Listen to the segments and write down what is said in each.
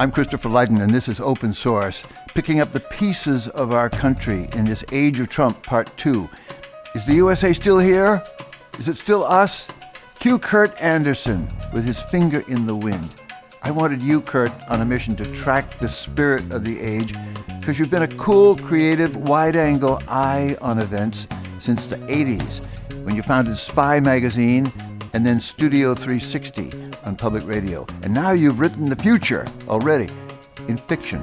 I'm Christopher Lydon, and this is Open Source, picking up the pieces of our country in this age of Trump, Part 2. Is the USA still here? Is it still us? Cue Kurt Andersen with his finger in the wind. I wanted you, Kurt, on a mission to track the spirit of the age, because you've been a cool, creative, wide-angle eye on events since the 80s, when you founded Spy Magazine and then Studio 360 on public radio. And now you've written the future already in fiction,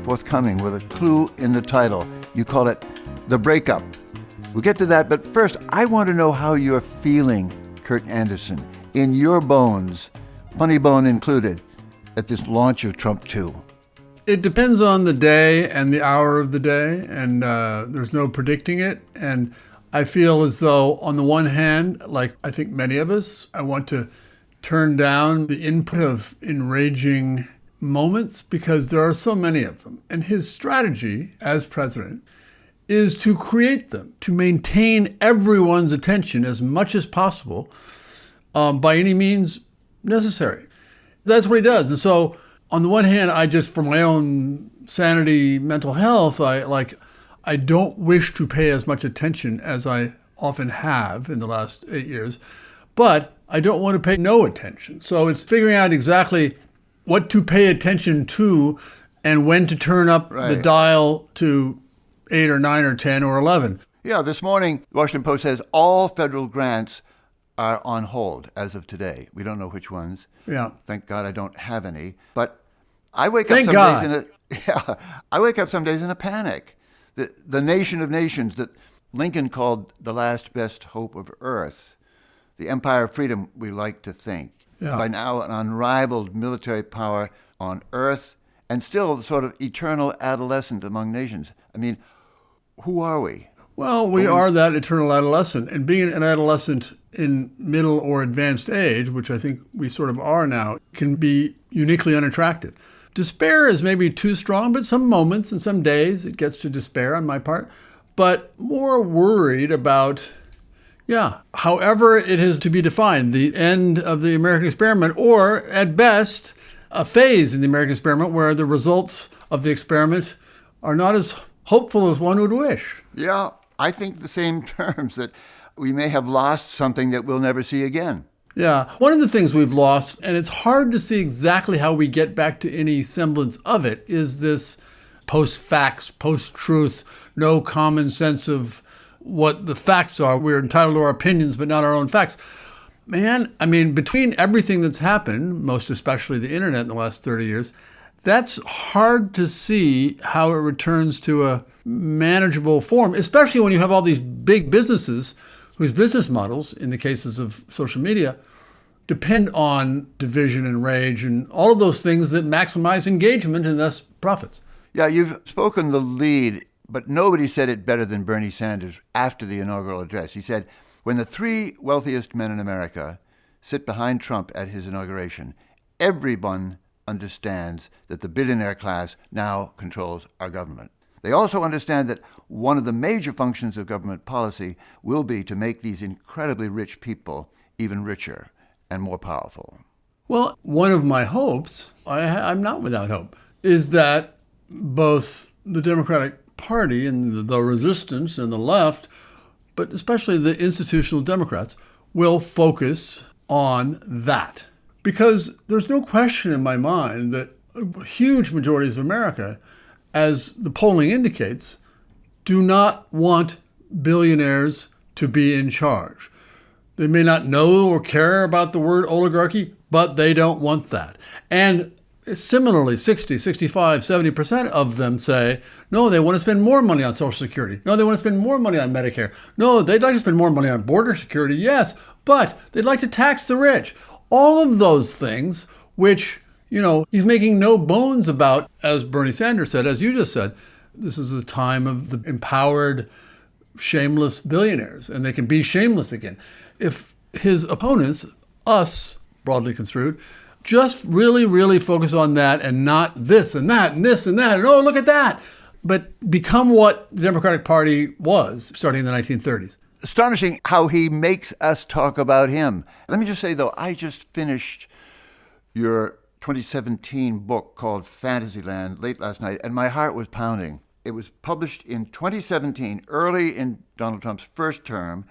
forthcoming with a clue in the title. You call it The Breakup. We'll get to that, but first, I want to know how you're feeling, Kurt Andersen, in your bones, funny bone included, at this launch of Trump 2. It depends on the day and the hour of the day, and there's no predicting it. And I feel as though, on the one hand, like I think many of us, I want to turn down the input of enraging moments because there are so many of them. And his strategy as president is to create them, to maintain everyone's attention as much as possible by any means necessary. That's what he does. And so, on the one hand, I just, for my own sanity, mental health, I don't wish to pay as much attention as I often have in the last 8 years, but I don't want to pay no attention. So it's figuring out exactly what to pay attention to and when to turn up the dial to 8 or 9 or 10 or 11. Yeah, this morning, the Washington Post says all federal grants are on hold as of today. We don't know which ones. Yeah. Thank God I don't have any. But I wake up some days in a panic. The nation of nations that Lincoln called the last best hope of earth, the empire of freedom, we like to think. Yeah. By now, an unrivaled military power on earth and still sort of eternal adolescent among nations. I mean, who are we? Well, we are that eternal adolescent. And being an adolescent in middle or advanced age, which I think we sort of are now, can be uniquely unattractive. Despair is maybe too strong, but some moments and some days it gets to despair on my part. But more worried about, however it is to be defined, the end of the American experiment, or at best, a phase in the American experiment where the results of the experiment are not as hopeful as one would wish. Yeah, I think the same terms, that we may have lost something that we'll never see again. Yeah, one of the things we've lost, and it's hard to see exactly how we get back to any semblance of it, is this post-facts, post-truth, no common sense of what the facts are. We're entitled to our opinions, but not our own facts. Man, I mean, between everything that's happened, most especially the internet in the last 30 years, that's hard to see how it returns to a manageable form, especially when you have all these big businesses whose business models, in the cases of social media, depend on division and rage and all of those things that maximize engagement and thus profits. Yeah, you've spoken the lead, but nobody said it better than Bernie Sanders after the inaugural address. He said, when the three wealthiest men in America sit behind Trump at his inauguration, everyone understands that the billionaire class now controls our government. They also understand that one of the major functions of government policy will be to make these incredibly rich people even richer and more powerful. Well, one of my hopes, I'm not without hope, is that both the Democratic Party and the resistance and the left, but especially the institutional Democrats, will focus on that. Because there's no question in my mind that huge majorities of America, as the polling indicates, do not want billionaires to be in charge. They may not know or care about the word oligarchy, but they don't want that. And similarly, 60, 65, 70% of them say, no, they want to spend more money on Social Security. No, they want to spend more money on Medicare. No, they'd like to spend more money on border security, yes, but they'd like to tax the rich. All of those things, which, he's making no bones about, as Bernie Sanders said, as you just said, this is a time of the empowered, shameless billionaires, and they can be shameless again. If his opponents, us, broadly construed, just really, really focus on that and not this and that and this and that, and oh, look at that, but become what the Democratic Party was starting in the 1930s. Astonishing how he makes us talk about him. Let me just say, though, I just finished your 2017 book called Fantasyland late last night, and my heart was pounding. It was published in 2017, early in Donald Trump's first term,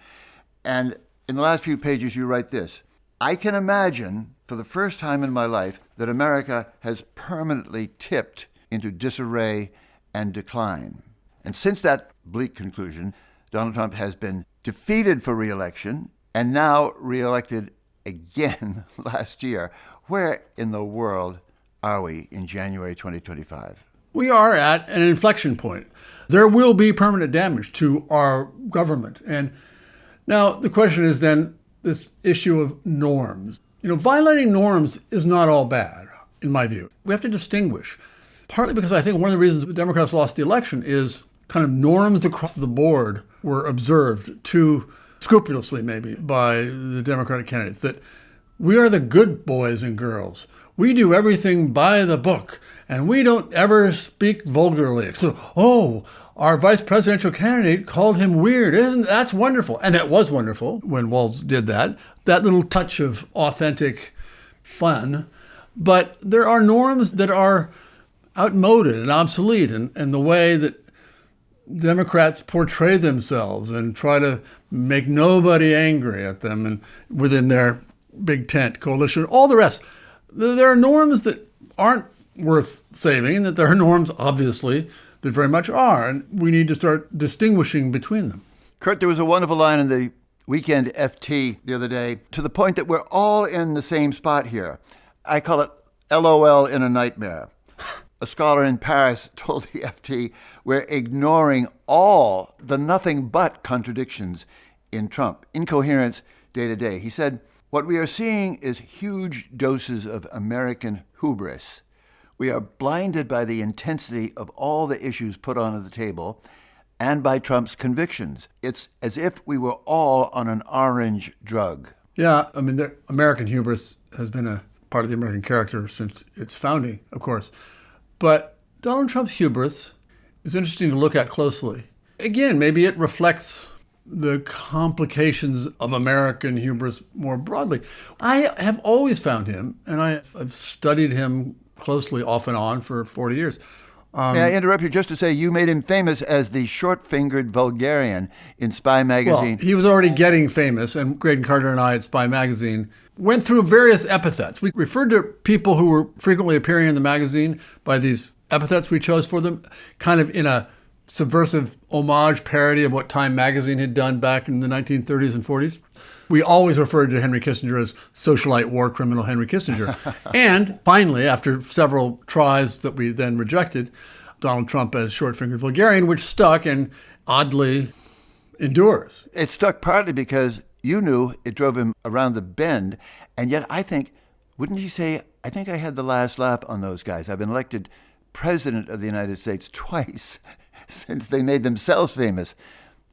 and in the last few pages you write this: I can imagine, for the first time in my life, that America has permanently tipped into disarray and decline. And since that bleak conclusion, Donald Trump has been defeated for re-election and now re-elected again last year. Where in the world are we in January 2025? We are at an inflection point. There will be permanent damage to our government. And now the question is then this issue of norms. Violating norms is not all bad, in my view. We have to distinguish, partly because I think one of the reasons the Democrats lost the election is kind of norms across the board were observed too scrupulously, maybe, by the Democratic candidates, that we are the good boys and girls. We do everything by the book, and we don't ever speak vulgarly. So, our vice presidential candidate called him weird. That's wonderful? And it was wonderful when Walz did that. That little touch of authentic fun. But there are norms that are outmoded and obsolete, and the way that Democrats portray themselves and try to make nobody angry at them and within their big tent coalition, all the rest. There are norms that aren't worth saving, and that there are norms, obviously, that very much are, and we need to start distinguishing between them. Kurt, there was a wonderful line in the Weekend FT the other day, to the point that we're all in the same spot here. I call it LOL in a nightmare. A scholar in Paris told the FT, we're ignoring all the nothing but contradictions in Trump, incoherence day to day. He said, what we are seeing is huge doses of American hubris. We are blinded by the intensity of all the issues put onto the table and by Trump's convictions. It's as if we were all on an orange drug. Yeah, I mean, the American hubris has been a part of the American character since its founding, of course. But Donald Trump's hubris is interesting to look at closely. Again, maybe it reflects the complications of American hubris more broadly. I have always found him, and I've studied him closely off and on for 40 years. May I interrupt you just to say you made him famous as the short-fingered vulgarian in Spy magazine. Well, he was already getting famous, and Graydon Carter and I at Spy magazine went through various epithets. We referred to people who were frequently appearing in the magazine by these epithets we chose for them, kind of in a subversive homage parody of what Time magazine had done back in the 1930s and 40s. We always referred to Henry Kissinger as socialite war criminal Henry Kissinger. And finally, after several tries that we then rejected, Donald Trump as short-fingered vulgarian, which stuck and oddly endures. It stuck partly because you knew it drove him around the bend. And yet I think, wouldn't he say, I think I had the last laugh on those guys. I've been elected president of the United States twice since they made themselves famous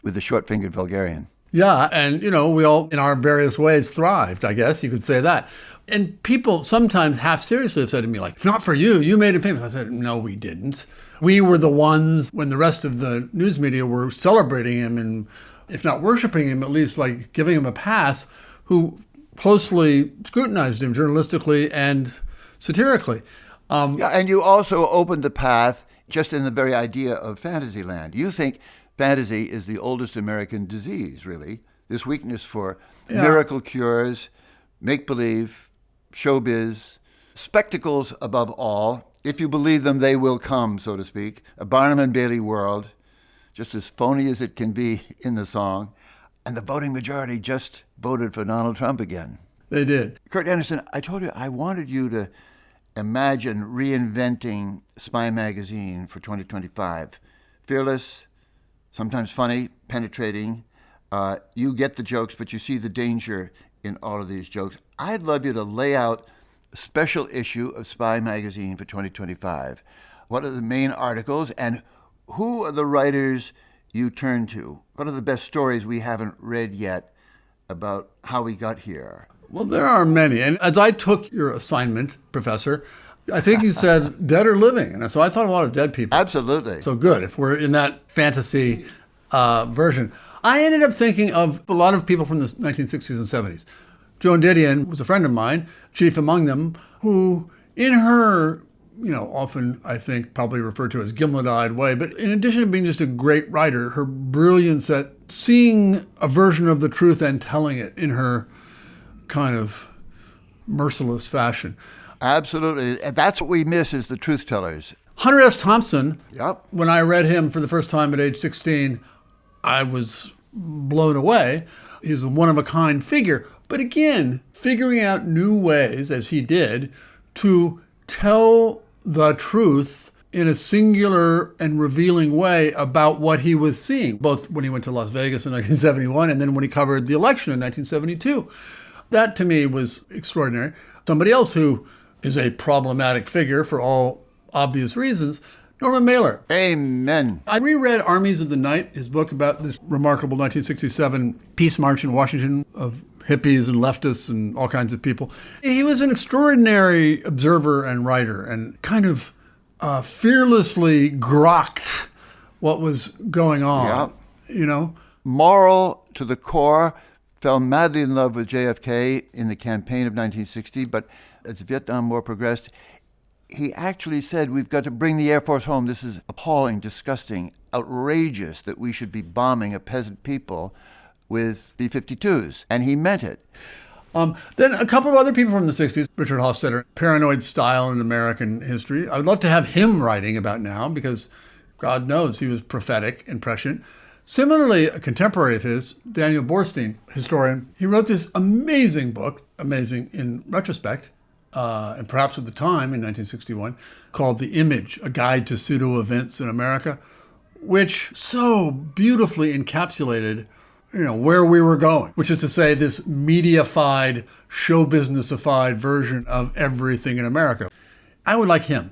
with the short-fingered vulgarian. Yeah, and, we all, in our various ways, thrived, I guess you could say that. And people sometimes half seriously have said to me, like, if not for you, you made him famous. I said, no, we didn't. We were the ones, when the rest of the news media were celebrating him and, if not worshiping him, at least like giving him a pass, who closely scrutinized him journalistically and satirically. Yeah, and you also opened the path just in the very idea of Fantasyland. You think fantasy is the oldest American disease, really. This weakness for miracle cures, make-believe, showbiz, spectacles above all. If you believe them, they will come, so to speak. A Barnum and Bailey world, just as phony as it can be in the song. And the voting majority just voted for Donald Trump again. They did. Kurt Andersen, I told you I wanted you to imagine reinventing Spy magazine for 2025. Fearless, sometimes funny, penetrating. You get the jokes, but you see the danger in all of these jokes. I'd love you to lay out a special issue of Spy magazine for 2025. What are the main articles, and who are the writers you turn to? What are the best stories we haven't read yet about how we got here? Well, there are many. And as I took your assignment, Professor, I think you said dead or living. And so I thought a lot of dead people. Absolutely. So good, if we're in that fantasy version. I ended up thinking of a lot of people from the 1960s and 70s. Joan Didion was a friend of mine, chief among them, who In her, often I think probably referred to as gimlet-eyed way, but in addition to being just a great writer, her brilliance at seeing a version of the truth and telling it in her kind of merciless fashion. Absolutely. And that's what we miss is the truth tellers. Hunter S. Thompson, Yep. when I read him for the first time at age 16, I was blown away. He's a one-of-a-kind figure. But again, figuring out new ways, as he did, to tell the truth in a singular and revealing way about what he was seeing, both when he went to Las Vegas in 1971 and then when he covered the election in 1972. That, to me, was extraordinary. Somebody else who is a problematic figure for all obvious reasons, Norman Mailer. Amen. I reread Armies of the Night, his book about this remarkable 1967 peace march in Washington of hippies and leftists and all kinds of people. He was an extraordinary observer and writer and kind of fearlessly grokked what was going on, Moral to the core, fell madly in love with JFK in the campaign of 1960, but as the Vietnam War progressed, he actually said, we've got to bring the Air Force home. This is appalling, disgusting, outrageous that we should be bombing a peasant people with B-52s. And he meant it. Then a couple of other people from the 60s, Richard Hofstadter, Paranoid Style in American History. I would love to have him writing about now because God knows he was prophetic and prescient. Similarly, a contemporary of his, Daniel Borstein, historian, he wrote this amazing book, amazing in retrospect, and perhaps at the time in 1961, called The Image, A Guide to Pseudo-Events in America, which so beautifully encapsulated where we were going, which is to say this media-fied, show business-ified version of everything in America. I would like him.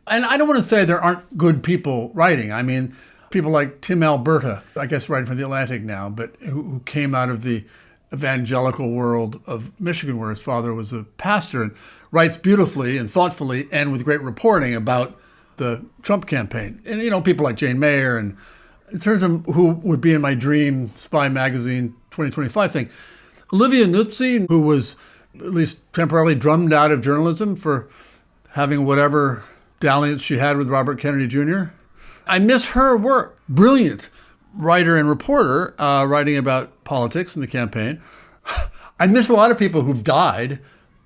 And I don't want to say there aren't good people writing. I mean, people like Tim Alberta, I guess writing for The Atlantic now, but who came out of the evangelical world of Michigan, where his father was a pastor, and writes beautifully and thoughtfully and with great reporting about the Trump campaign. And, people like Jane Mayer, and in terms of who would be in my dream Spy Magazine 2025 thing, Olivia Nuzzi, who was at least temporarily drummed out of journalism for having whatever dalliance she had with Robert Kennedy Jr. I miss her work. Brilliant writer and reporter writing about politics and the campaign. I miss a lot of people who've died.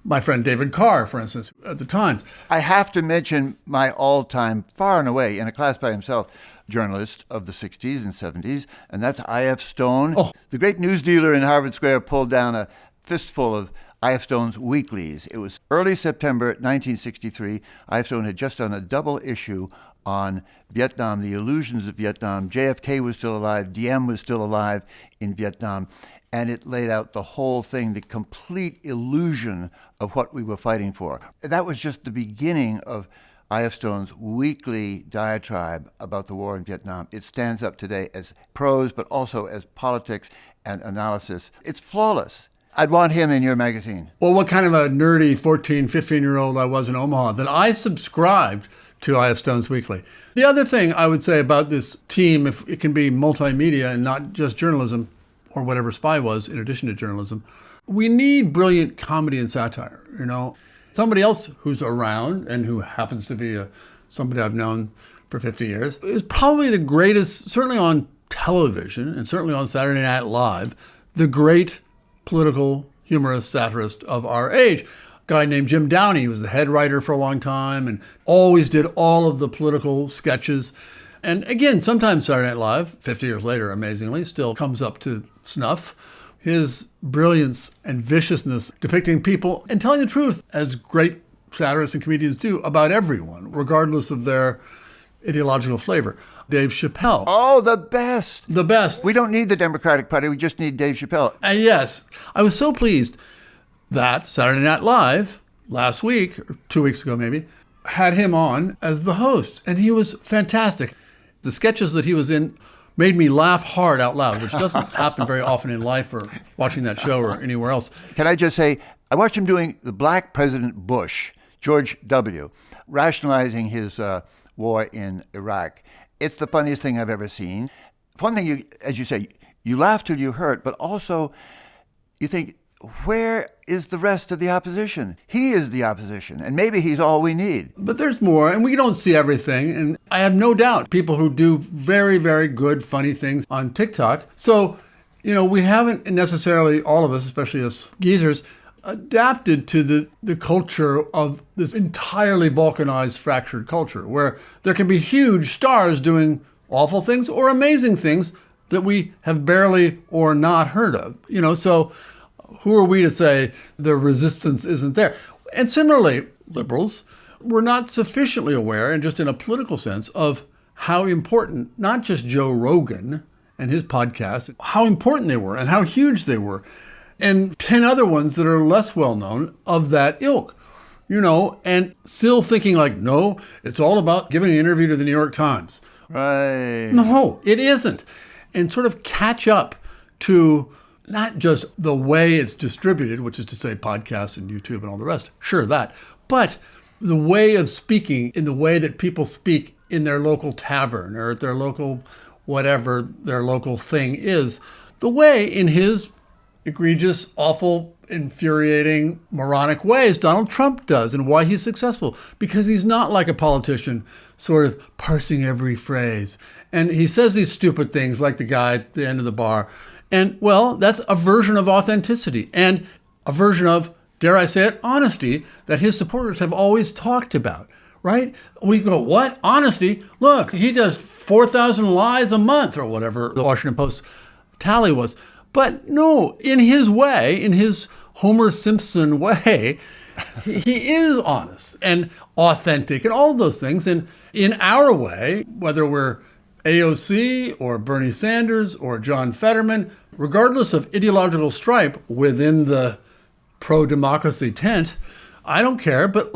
My friend David Carr, for instance, at the Times. I have to mention my all-time, far and away, in a class by himself, journalist of the 60s and 70s, and that's I.F. Stone. Oh. The great news dealer in Harvard Square pulled down a fistful of I.F. Stone's weeklies. It was early September 1963. I.F. Stone had just done a double issue on Vietnam, the illusions of Vietnam. JFK was still alive, Diem was still alive in Vietnam, and it laid out the whole thing, the complete illusion of what we were fighting for. That was just the beginning of I.F. Stone's weekly diatribe about the war in Vietnam. It stands up today as prose, but also as politics and analysis. It's flawless. I'd want him in your magazine. Well, what kind of a nerdy 14, 15-year-old I was in Omaha, that I subscribed to I.F. Stone's Weekly. The other thing I would say about this team, if it can be multimedia and not just journalism, or whatever Spy was in addition to journalism, we need brilliant comedy and satire, Somebody else who's around and who happens to be somebody I've known for 50 years is probably the greatest, certainly on television and certainly on Saturday Night Live, the great political humorist, satirist of our age. A guy named Jim Downey, who was the head writer for a long time and always did all of the political sketches. And again, sometimes Saturday Night Live, 50 years later, amazingly, still comes up to snuff. His brilliance and viciousness depicting people and telling the truth, as great satirists and comedians do, about everyone, regardless of their ideological flavor. Dave Chappelle. Oh, the best. The best. We don't need the Democratic Party. We just need Dave Chappelle. And yes, I was so pleased that Saturday Night Live last week, or 2 weeks ago maybe, had him on as the host. And he was fantastic. The sketches that he was in made me laugh hard out loud, which doesn't happen very often in life or watching that show or anywhere else. Can I just say, I watched him doing the Black President Bush, George W., rationalizing his war in Iraq. It's the funniest thing I've ever seen. One thing, as you say, you laugh till you hurt, but also you think, where is the rest of the opposition? He is the opposition, and maybe he's all we need. But there's more, and we don't see everything. And I have no doubt people who do very, very good, funny things on TikTok. So, we haven't necessarily, all of us, especially us geezers, adapted to the culture of this entirely balkanized, fractured culture, where there can be huge stars doing awful things or amazing things that we have barely or not heard of. So who are we to say the resistance isn't there? And similarly, liberals were not sufficiently aware, and just in a political sense, of how important, not just Joe Rogan and his podcast, how important they were and how huge they were, and 10 other ones that are less well known of that ilk, and still thinking like, no, it's all about giving an interview to the New York Times. Right. No, it isn't. And sort of catch up to not just the way it's distributed, which is to say podcasts and YouTube and all the rest, sure that, but the way of speaking in the way that people speak in their local tavern or at their local whatever their local thing is, the way in his egregious, awful, infuriating, moronic ways Donald Trump does, and why he's successful. Because he's not like a politician, sort of parsing every phrase. And he says these stupid things like the guy at the end of the bar. And, well, that's a version of authenticity and a version of, dare I say it, honesty that his supporters have always talked about, right? We go, what? Honesty? Look, he does 4,000 lies a month or whatever the Washington Post tally was. But no, in his way, in his Homer Simpson way, he is honest and authentic and all those things. And in our way, whether we're AOC or Bernie Sanders or John Fetterman, regardless of ideological stripe within the pro-democracy tent, I don't care, but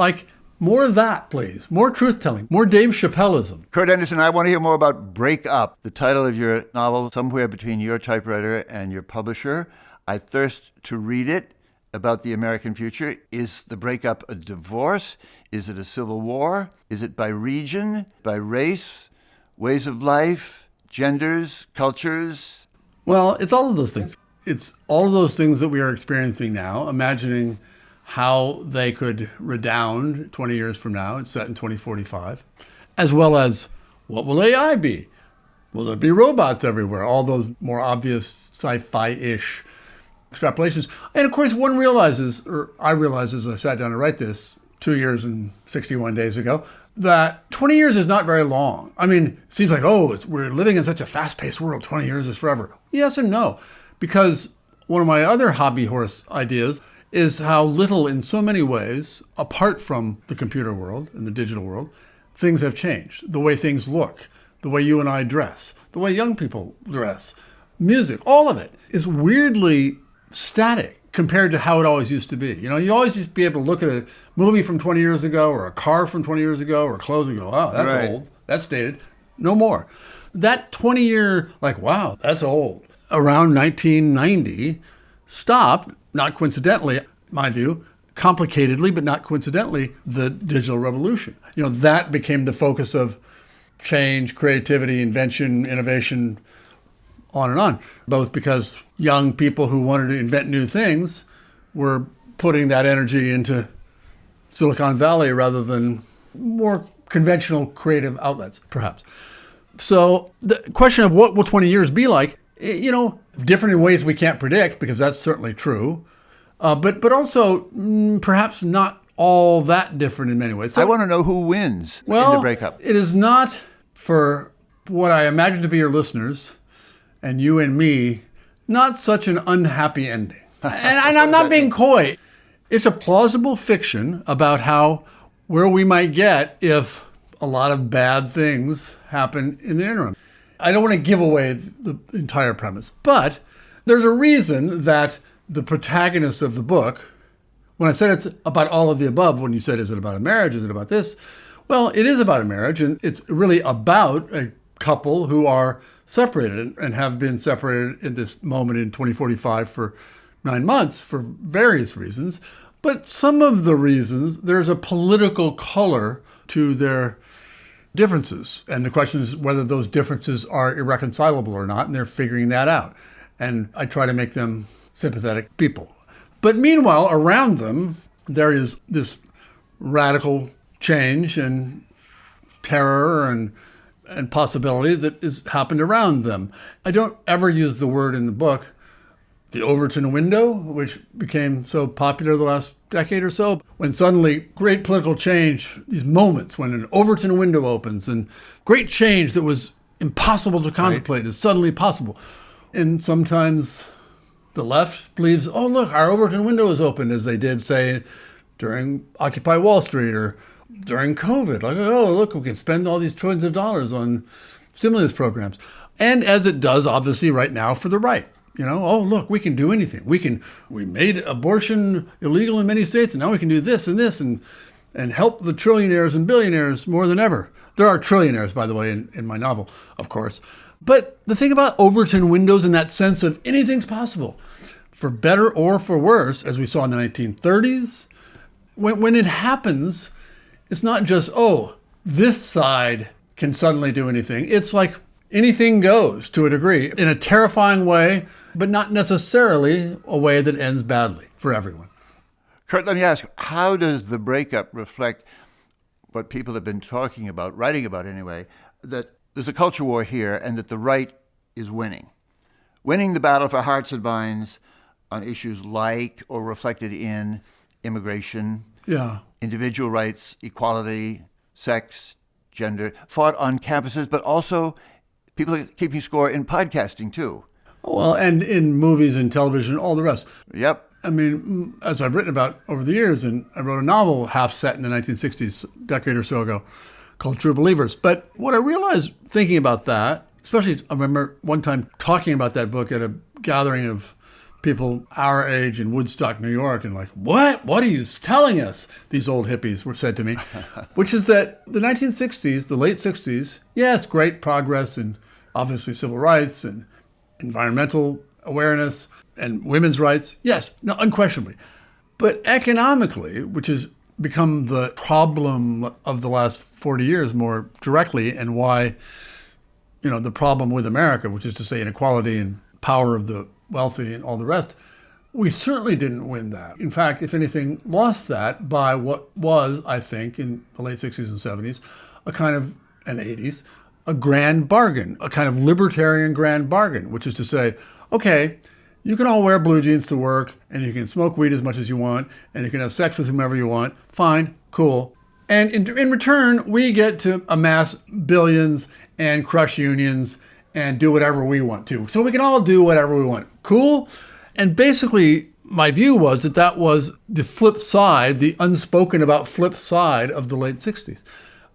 more of that, please. More truth-telling, more Dave Chappelleism. Kurt Andersen, I want to hear more about Break Up, the title of your novel, somewhere between your typewriter and your publisher. I thirst to read it, about the American future. Is the breakup a divorce? Is it a civil war? Is it by region, by race, ways of life, genders, cultures? Well, it's all of those things. It's all of those things that we are experiencing now, imagining how they could redound 20 years from now. It's set in 2045, as well as what will AI be? Will there be robots everywhere? All those more obvious sci-fi-ish extrapolations. And of course, one realizes, or I realized as I sat down to write this 2 years and 61 days ago, that 20 years is not very long. I mean, it seems like, we're living in such a fast-paced world. 20 years is forever. Yes and no, because one of my other hobby horse ideas is how little, in so many ways, apart from the computer world and the digital world, things have changed. The way things look, the way you and I dress, the way young people dress, music, all of it is weirdly static compared to how it always used to be. You always used to be able to look at a movie from 20 years ago or a car from 20 years ago or clothes and go, wow, that's right. Old, that's dated. No more. That 20-year, wow, that's old. Around 1990, stopped, not coincidentally, my view, complicatedly, but not coincidentally, the digital revolution. That became the focus of change, creativity, invention, innovation, on and on, both because young people who wanted to invent new things were putting that energy into Silicon Valley rather than more conventional creative outlets, perhaps. So the question of what will 20 years be like, different in ways we can't predict, because that's certainly true, but also perhaps not all that different in many ways. So, I want to know who wins in the breakup. It is not, for what I imagine to be your listeners, and you and me, not such an unhappy ending. And I'm not being coy. It's a plausible fiction about where we might get if a lot of bad things happen in the interim. I don't want to give away the entire premise, but there's a reason that the protagonist of the book, when I said it's about all of the above, when you said, is it about a marriage? Is it about this? Well, it is about a marriage, and it's really about a couple who are separated and have been separated in this moment in 2045 for 9 months for various reasons. But some of the reasons, there's a political color to their differences. And the question is whether those differences are irreconcilable or not, and they're figuring that out. And I try to make them sympathetic people. But meanwhile, around them, there is this radical change and terror and possibility that has happened around them. I don't ever use the word in the book, the Overton window, which became so popular the last decade or so, when suddenly great political change, these moments when an Overton window opens and great change that was impossible to contemplate is suddenly possible. And sometimes the left believes, oh, look, our Overton window is open, as they did, say, during Occupy Wall Street or during COVID. Like, oh, look, we can spend all these trillions of dollars on stimulus programs. And as it does, obviously, right now for the right. Oh, look, we can do anything. We made abortion illegal in many states, and now we can do this and help the trillionaires and billionaires more than ever. There are trillionaires, by the way, in my novel, of course. But the thing about Overton windows in that sense of anything's possible, for better or for worse, as we saw in the 1930s, when it happens, it's not just, oh, this side can suddenly do anything. It's like anything goes to a degree in a terrifying way, but not necessarily a way that ends badly for everyone. Kurt, let me ask, how does the breakup reflect what people have been talking about, writing about anyway, that there's a culture war here and that the right is winning the battle for hearts and minds on issues like or reflected in immigration, individual rights, equality, sex, gender, fought on campuses, but also people are keeping score in podcasting too. Well, and in movies and television, all the rest. Yep. I mean, as I've written about over the years, and I wrote a novel half set in the 1960s, a decade or so ago, called True Believers. But what I realized thinking about that, especially I remember one time talking about that book at a gathering of people our age in Woodstock, New York, and like, what are you telling us? These old hippies were said to me, which is that the 1960s, the late 60s, yes, great progress and obviously civil rights and environmental awareness and women's rights. Yes, no, unquestionably. But economically, which has become the problem of the last 40 years more directly, and why, the problem with America, which is to say inequality and power of the wealthy and all the rest, we certainly didn't win that. In fact, if anything, lost that by what was, I think, in the late 60s and 70s, and 80s, a grand bargain, a kind of libertarian grand bargain, which is to say, okay, you can all wear blue jeans to work, and you can smoke weed as much as you want, and you can have sex with whomever you want. Fine, cool. And in return, we get to amass billions and crush unions and do whatever we want to. So we can all do whatever we want. Cool? And basically, my view was that was the flip side, the unspoken about flip side of the late 60s.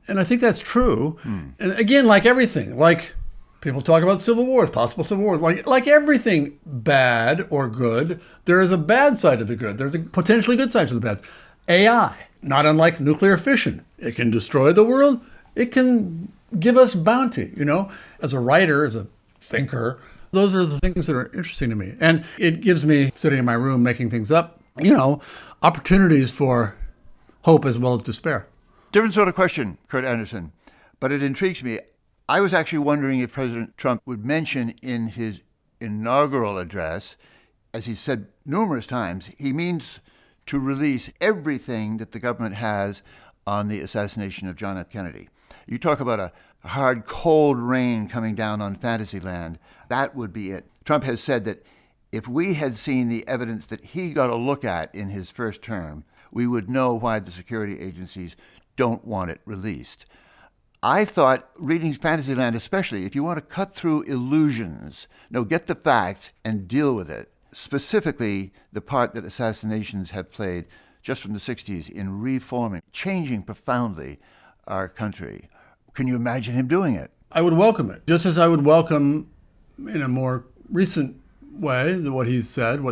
And I think that's true. And again, like everything, like people talk about civil wars, possible civil wars, like everything bad or good, there is a bad side of the good. There's a potentially good side to the bad. AI, not unlike nuclear fission. It can destroy the world. It can give us bounty, As a writer, as a thinker, those are the things that are interesting to me. And it gives me, sitting in my room making things up, opportunities for hope as well as despair. Different sort of question, Kurt Andersen, but it intrigues me. I was actually wondering if President Trump would mention in his inaugural address, as he said numerous times, he means to release everything that the government has on the assassination of John F. Kennedy. You talk about a hard, cold rain coming down on Fantasyland. That would be it. Trump has said that if we had seen the evidence that he got a look at in his first term, we would know why the security agencies don't want it released. I thought, reading Fantasyland especially, if you want to cut through illusions, get the facts and deal with it, specifically the part that assassinations have played just from the 60s in reforming, changing profoundly our country. Can you imagine him doing it? I would welcome it, just as I would welcome, in a more recent way, what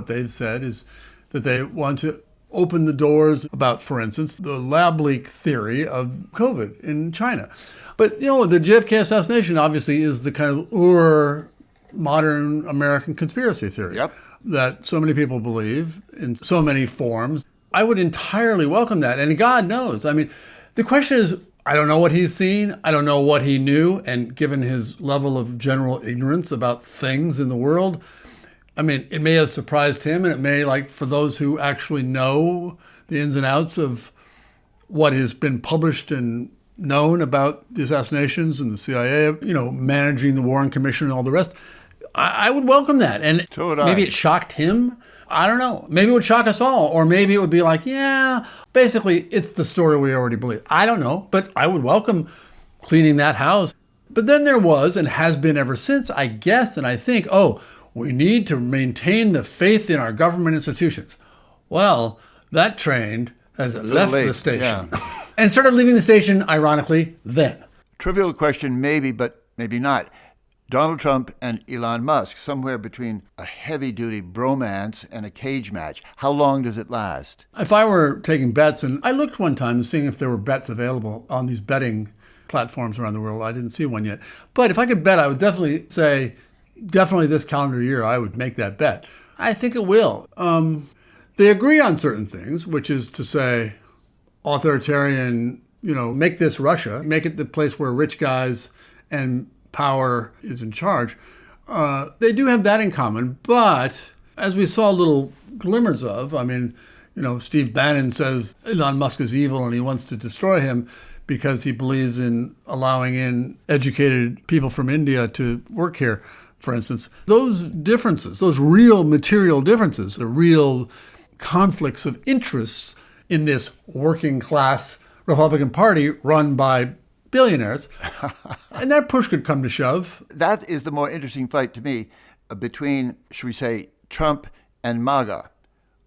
they've said is that they want to open the doors about, for instance, the lab leak theory of COVID in China. But, the JFK assassination obviously is the kind of modern American conspiracy theory that so many people believe in so many forms. I would entirely welcome that. And God knows. I mean, the question is, I don't know what he's seen. I don't know what he knew. And given his level of general ignorance about things in the world, I mean, it may have surprised him, and it may, like, for those who actually know the ins and outs of what has been published and known about the assassinations and the CIA, managing the Warren Commission and all the rest, I would welcome that. And So would I. maybe it shocked him. I don't know. Maybe it would shock us all. Or maybe it would be like, yeah, basically, it's the story we already believe. I don't know. But I would welcome cleaning that house. But then there was, and has been ever since, I guess, and I think, we need to maintain the faith in our government institutions. Well, that train has left the station. Yeah. And started leaving the station, ironically, then. Trivial question, maybe, but maybe not. Donald Trump and Elon Musk, somewhere between a heavy-duty bromance and a cage match. How long does it last? If I were taking bets, and I looked one time seeing if there were bets available on these betting platforms around the world. I didn't see one yet. But if I could bet, I would definitely say, definitely this calendar year, I would make that bet. I think it will. They agree on certain things, which is to say, authoritarian, make this Russia, make it the place where rich guys and power is in charge. They do have that in common, but as we saw little glimmers of, Steve Bannon says Elon Musk is evil and he wants to destroy him because he believes in allowing in educated people from India to work here, for instance. Those differences, those real material differences, the real conflicts of interests in this working class Republican Party run by billionaires. And that push could come to shove. That is the more interesting fight to me between, should we say, Trump and MAGA,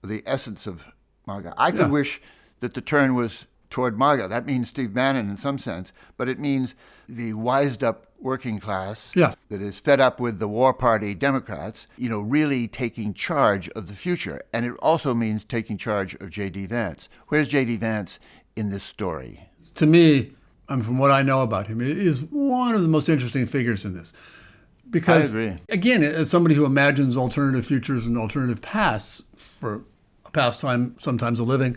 the essence of MAGA. I could wish that the turn was toward MAGA. That means Steve Bannon in some sense, but it means the wised up working class that is fed up with the war party Democrats, really taking charge of the future. And it also means taking charge of J.D. Vance. Where's J.D. Vance in this story? To me, from what I know about him, he is one of the most interesting figures in this. Because, I agree. Again, as somebody who imagines alternative futures and alternative pasts for a pastime, sometimes a living,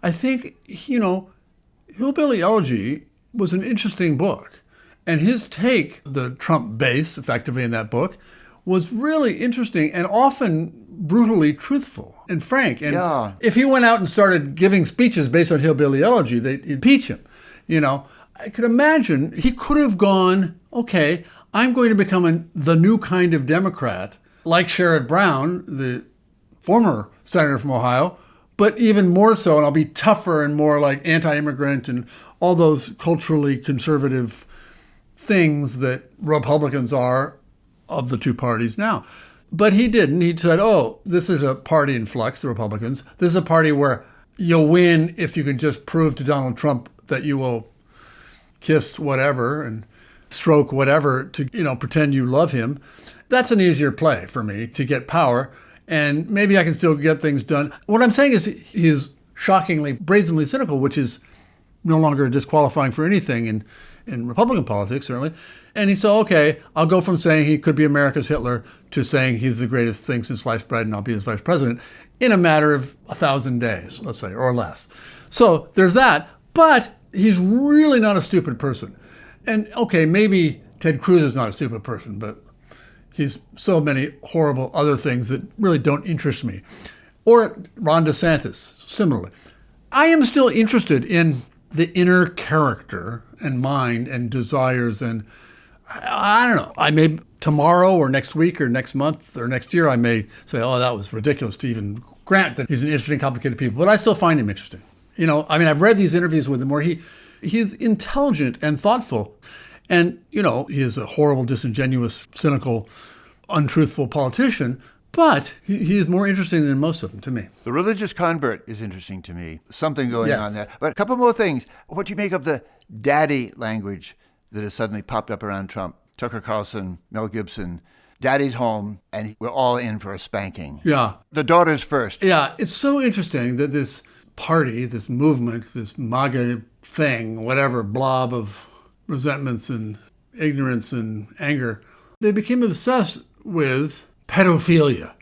I think, Hillbilly Elegy was an interesting book. And his take, the Trump base, effectively in that book, was really interesting and often brutally truthful and frank. And if he went out and started giving speeches based on Hillbilly Elegy, they'd impeach him. I could imagine he could have gone, okay, I'm going to become the new kind of Democrat, like Sherrod Brown, the former senator from Ohio, but even more so, and I'll be tougher and more like anti-immigrant and all those culturally conservative things that Republicans are of the two parties now. But he didn't. He said, this is a party in flux, the Republicans. This is a party where you'll win if you can just prove to Donald Trump that you will kiss whatever and stroke whatever to, pretend you love him. That's an easier play for me to get power. And maybe I can still get things done. What I'm saying is he is shockingly, brazenly cynical, which is no longer disqualifying for anything in Republican politics, certainly. And he said, okay, I'll go from saying he could be America's Hitler to saying he's the greatest thing since sliced bread and I'll be his vice president in a matter of 1,000 days, let's say, or less. So there's that. But he's really not a stupid person. And okay, maybe Ted Cruz is not a stupid person, but he's so many horrible other things that really don't interest me. Or Ron DeSantis, similarly. I am still interested in the inner character and mind and desires. And I don't know, I may tomorrow or next week or next month or next year, I may say, that was ridiculous to even grant that he's an interesting, complicated people. But I still find him interesting. I've read these interviews with him where he's intelligent and thoughtful. And, he is a horrible, disingenuous, cynical, untruthful politician, but he is more interesting than most of them to me. The religious convert is interesting to me. Something going on there. But a couple more things. What do you make of the daddy language that has suddenly popped up around Trump? Tucker Carlson, Mel Gibson, daddy's home, and we're all in for a spanking. Yeah. The daughters first. Yeah, it's so interesting that this party, this movement, this MAGA thing, whatever blob of resentments and ignorance and anger, they became obsessed with pedophilia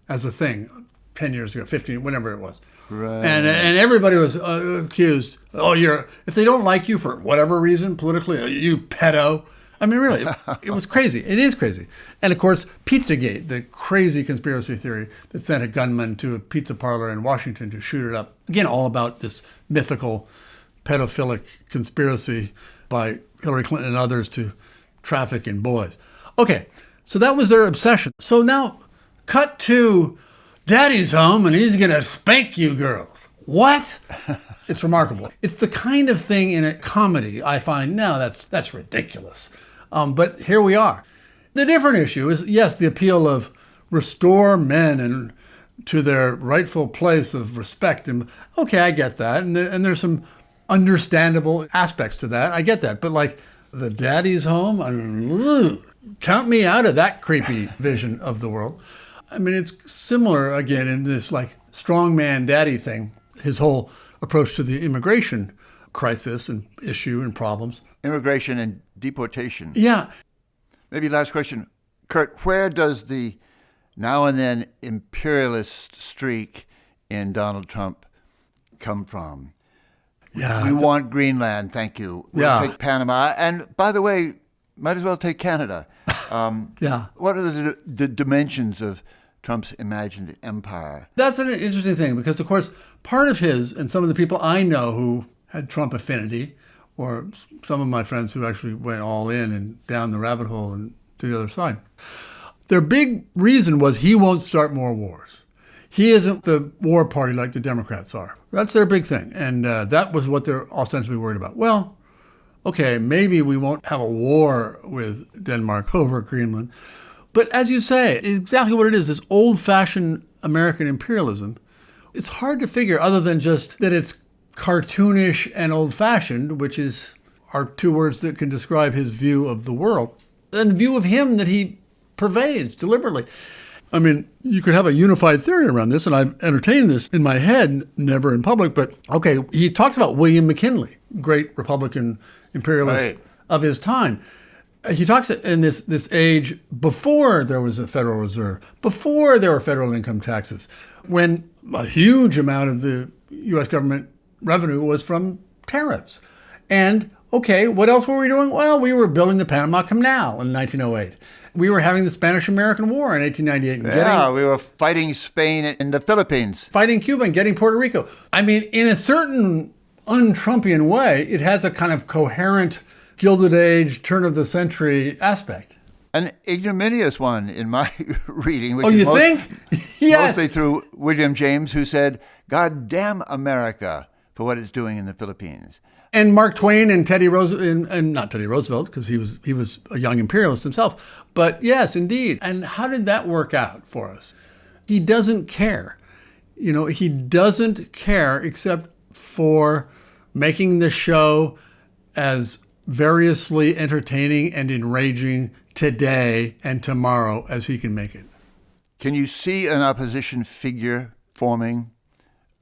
as a thing 10 years ago, 15, whenever it was. Right. And everybody was accused, if they don't like you for whatever reason, politically, you pedo. I mean, really, it was crazy. It is crazy. And of course, Pizzagate, the crazy conspiracy theory that sent a gunman to a pizza parlor in Washington to shoot it up. Again, all about this mythical pedophilic conspiracy by Hillary Clinton and others to traffic in boys. Okay, so that was their obsession. So now, cut to Daddy's home and he's going to spank you girls. What? It's remarkable. It's the kind of thing in a comedy I find, no, that's ridiculous. But here we are. The different issue is, yes, the appeal of restore men and to their rightful place of respect. And okay, I get that. And there's some understandable aspects to that. I get that. But like the Daddy's home, count me out of that creepy vision of the world. I mean, it's similar, again, in this like strongman daddy thing, his whole approach to the immigration crisis and issue and problems. Immigration and deportation. Yeah. Maybe last question. Kurt, where does the now and then imperialist streak in Donald Trump come from? Yeah. We want Greenland, thank you. We'll take Panama. And by the way, might as well take Canada. Yeah. What are the dimensions of Trump's imagined empire? That's an interesting thing because, of course, part of his and some of the people I know who had Trump affinity, or some of my friends who actually went all in and down the rabbit hole and to the other side, their big reason was he won't start more wars. He isn't the war party like the Democrats are. That's their big thing. And that was what they're ostensibly worried about. Well, okay, maybe we won't have a war with Denmark over Greenland. But as you say, exactly what it is, this old-fashioned American imperialism, it's hard to figure other than just that it's cartoonish and old-fashioned, which are two words that can describe his view of the world, and the view of him that he pervades deliberately. I mean, you could have a unified theory around this, and I've entertained this in my head, never in public, but okay, he talks about William McKinley, great Republican imperialist of his time. He talks in this age before there was a Federal Reserve, before there were federal income taxes, when a huge amount of the U.S. government revenue was from tariffs. And, okay, what else were we doing? Well, we were building the Panama Canal in 1908. We were having the Spanish-American War in 1898. We were fighting Spain in the Philippines. Fighting Cuba and getting Puerto Rico. I mean, in a certain un-Trumpian way, it has a kind of coherent Gilded Age, turn of the century aspect. An ignominious one in my reading. Which you think? Yes. Mostly through William James, who said, God damn America for what it's doing in the Philippines. And Mark Twain and Teddy Roosevelt, and not Teddy Roosevelt, because he was a young imperialist himself. But yes, indeed. And how did that work out for us? He doesn't care. He doesn't care except for making the show as variously entertaining and enraging today and tomorrow as he can make it. Can you see an opposition figure forming,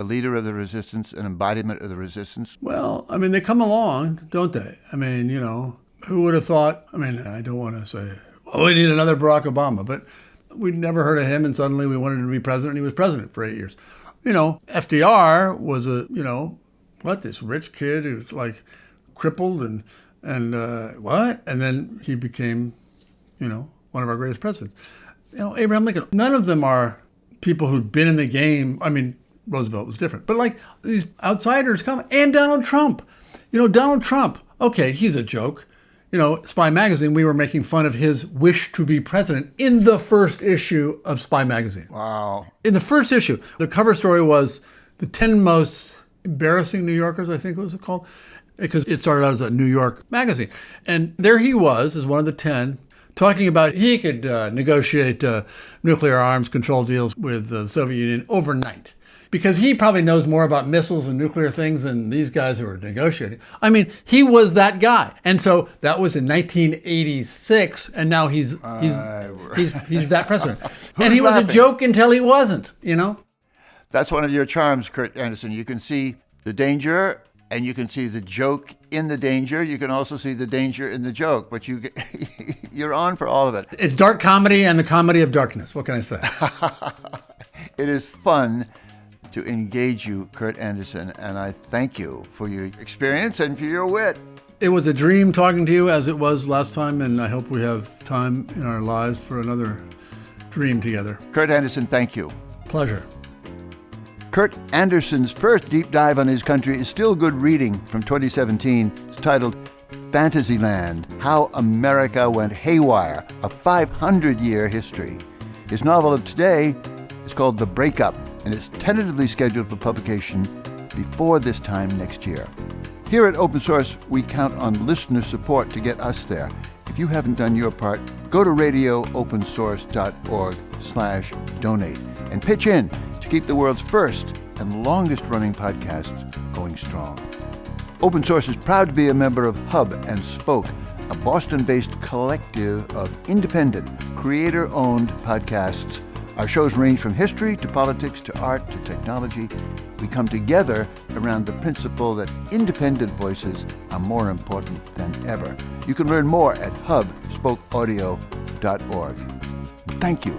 a leader of the resistance, an embodiment of the resistance? Well, I mean, they come along, don't they? I mean, who would have thought, I don't want to say, we need another Barack Obama, but we'd never heard of him and suddenly we wanted him to be president and he was president for 8 years. FDR was this rich kid who's like crippled and what? And then he became, one of our greatest presidents. Abraham Lincoln. None of them are people who'd been in the game. I mean, Roosevelt was different. But like these outsiders come. And Donald Trump. Donald Trump, okay, he's a joke. Spy Magazine, we were making fun of his wish to be president in the first issue of Spy Magazine. Wow. In the first issue, the cover story was the 10 most embarrassing New Yorkers, I think it was called, because it started out as a New York magazine. And there he was, as one of the 10, talking about he could negotiate nuclear arms control deals with the Soviet Union overnight. Because he probably knows more about missiles and nuclear things than these guys who are negotiating. I mean, he was that guy. And so that was in 1986, and now he's that president. And he was a joke until he wasn't, That's one of your charms, Kurt Andersen. You can see the danger, and you can see the joke in the danger. You can also see the danger in the joke, but you're on for all of it. It's dark comedy and the comedy of darkness. What can I say? It is fun to engage you, Kurt Andersen, and I thank you for your experience and for your wit. It was a dream talking to you as it was last time, and I hope we have time in our lives for another dream together. Kurt Andersen, thank you. Pleasure. Kurt Andersen's first deep dive on his country is still good reading from 2017. It's titled Fantasyland: How America Went Haywire, a 500-year history. His novel of today is called The Breakup, and it's tentatively scheduled for publication before this time next year. Here at Open Source, we count on listener support to get us there. If you haven't done your part, go to radioopensource.org/donate and pitch in to keep the world's first and longest-running podcast going strong. Open Source is proud to be a member of Hub and Spoke, a Boston-based collective of independent, creator-owned podcasts. Our shows range from history to politics to art to technology. We come together around the principle that independent voices are more important than ever. You can learn more at hubspokeaudio.org. Thank you